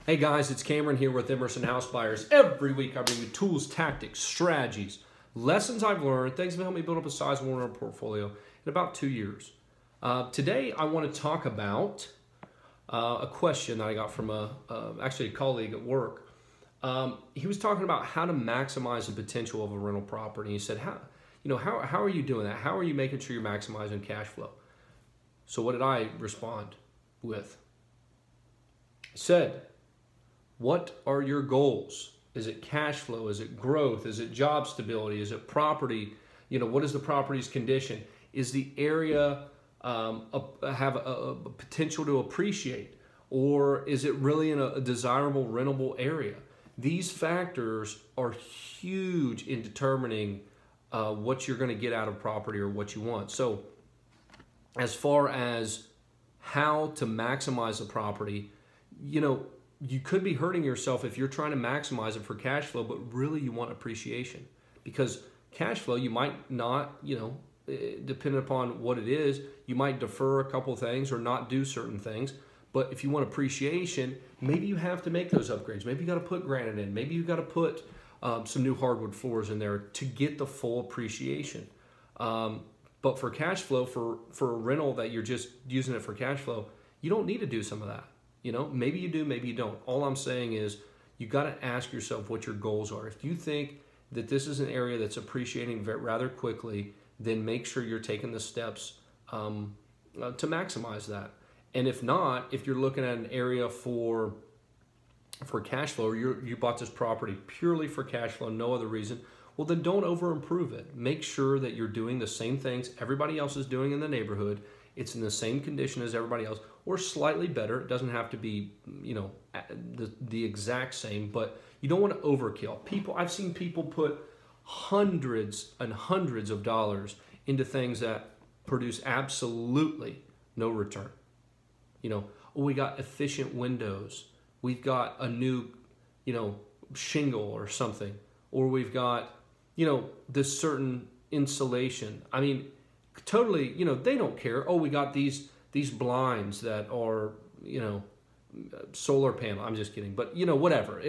Hey guys, it's Cameron here with Emerson House Buyers. Every week I bring you tools, tactics, strategies, lessons I've learned, things that help me build up a sizable rental portfolio in about 2 years. Today I want to talk about a question that I got from actually a colleague at work. He was talking about how to maximize the potential of a rental property. He said, how are you doing that? How are you making sure you're maximizing cash flow? So what did I respond with? I said, what are your goals? Is it cash flow? Is it growth? Is it job stability? Is it property? What is the property's condition? Is the area have a potential to appreciate? Or is it really in a desirable rentable area? These factors are huge in determining what you're going to get out of property or what you want. So as far as how to maximize the property, you could be hurting yourself if you're trying to maximize it for cash flow, but really you want appreciation. Because cash flow, you might not, depending upon what it is, you might defer a couple things or not do certain things. But if you want appreciation, maybe you have to make those upgrades. Maybe you got to put granite in. Maybe you got to put some new hardwood floors in there to get the full appreciation. But for cash flow, for a rental that you're just using it for cash flow, you don't need to do some of that. Maybe you do, maybe you don't. All I'm saying is you got to ask yourself what your goals are. If you think that this is an area that's appreciating rather quickly, then make sure you're taking the steps to maximize that. And if not, if you're looking at an area for cash flow, or you bought this property purely for cash flow, no other reason, well then don't over improve it. Make sure that you're doing the same things everybody else is doing in the neighborhood. It's in the same condition as everybody else, or slightly better. It doesn't have to be, the exact same, but you don't want to overkill. I've seen people put hundreds and hundreds of dollars into things that produce absolutely no return. We got efficient windows. We've got a new, shingle or something, or we've got, this certain insulation. I mean, totally, they don't care. Oh, we got these blinds that are, solar panel. I'm just kidding. But, whatever.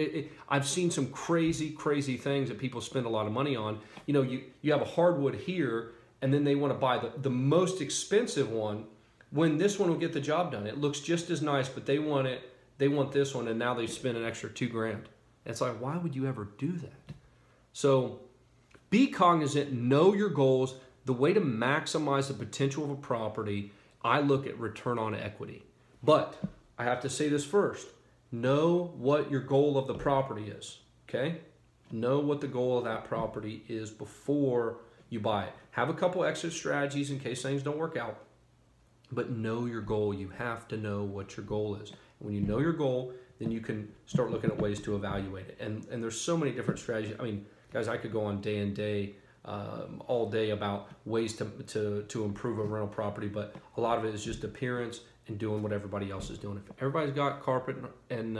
I've seen some crazy things that people spend a lot of money on. You have a hardwood here, and then they want to buy the most expensive one when this one will get the job done. It looks just as nice, but they want this one, and now they spend an extra $2,000. It's like, why would you ever do that? So be cognizant, know your goals. The way to maximize the potential of a property, I look at return on equity. But I have to say this first. Know what your goal of the property is, okay? Know what the goal of that property is before you buy it. Have a couple exit strategies in case things don't work out, but know your goal. You have to know what your goal is. When you know your goal, then you can start looking at ways to evaluate it. And there's so many different strategies. I mean, guys, I could go on day and day, all day about ways to improve a rental property, but a lot of it is just appearance and doing what everybody else is doing. If everybody's got carpet and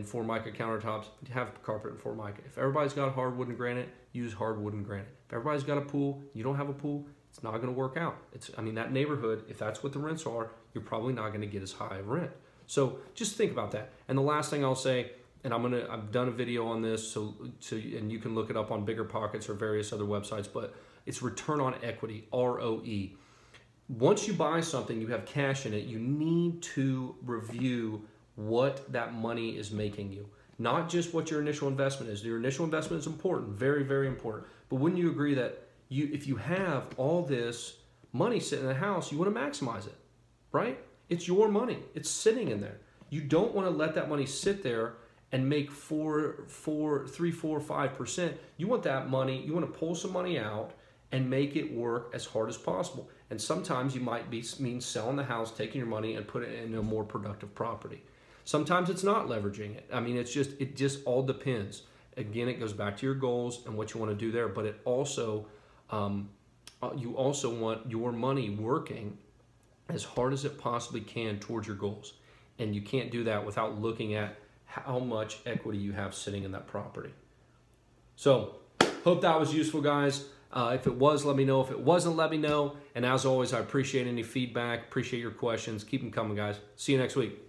Formica countertops, have carpet and Formica. If everybody's got hardwood and granite, use hardwood and granite. If everybody's got a pool, you don't have a pool, it's not going to work out. That neighborhood, if that's what the rents are, you're probably not going to get as high a rent. So just think about that. And the last thing I'll say, and I've done a video on this, and you can look it up on BiggerPockets or various other websites, but it's return on equity, ROE. Once you buy something, you have cash in it, you need to review what that money is making you. Not just what your initial investment is. Your initial investment is important, very, very important. But wouldn't you agree that if you have all this money sitting in the house, you want to maximize it, right? It's your money. It's sitting in there. You don't want to let that money sit there and make 3, 4, 5%. You want that money, you want to pull some money out and make it work as hard as possible. And sometimes you might mean selling the house, taking your money and put it in a more productive property. Sometimes it's not leveraging it. I mean, it just all depends. Again, it goes back to your goals and what you want to do there, but it also, you also want your money working as hard as it possibly can towards your goals. And you can't do that without looking at how much equity you have sitting in that property. So, hope that was useful, guys. If it was, let me know. If it wasn't, let me know. And as always, I appreciate any feedback, appreciate your questions. Keep them coming, guys. See you next week.